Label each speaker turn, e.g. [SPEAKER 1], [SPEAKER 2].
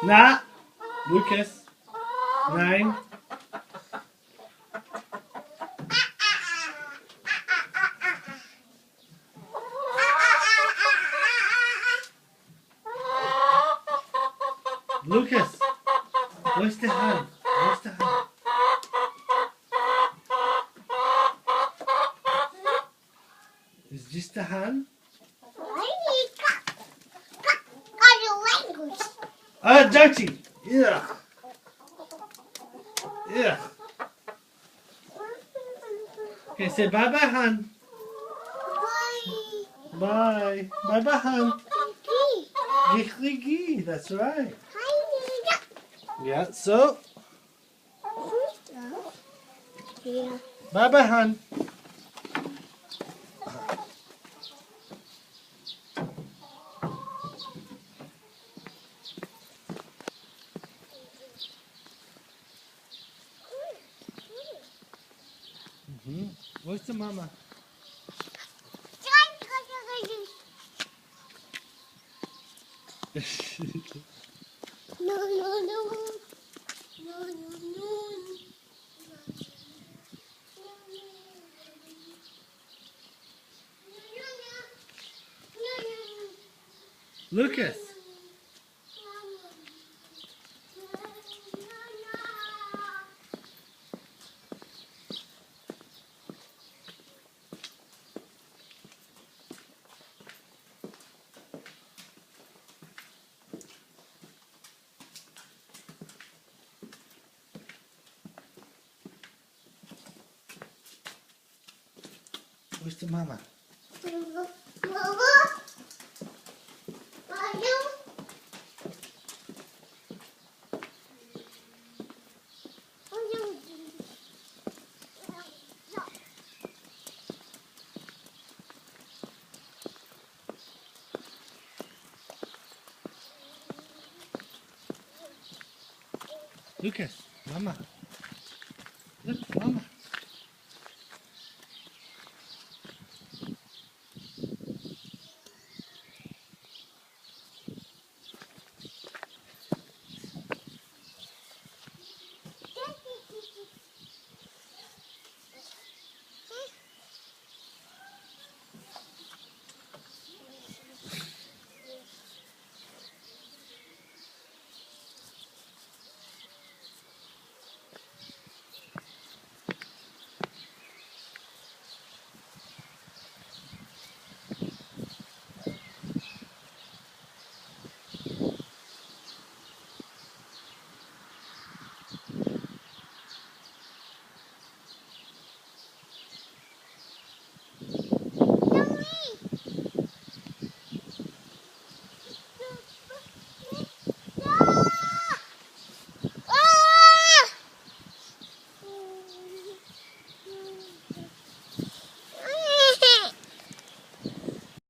[SPEAKER 1] Nah. Lucas. 9. Lucas. Where's the hand? Where's the hand? Is this the hand? Ah, dirty. Yeah. Yeah. Okay, say bye-bye, Han. Bye. Bye-bye, Han. Gigi. That's right. Yeah, so. Bye-bye, Han. Where's the mama?
[SPEAKER 2] No, no, no. No, no, no.
[SPEAKER 1] Lucas. Where's the mama? Lucas, mama.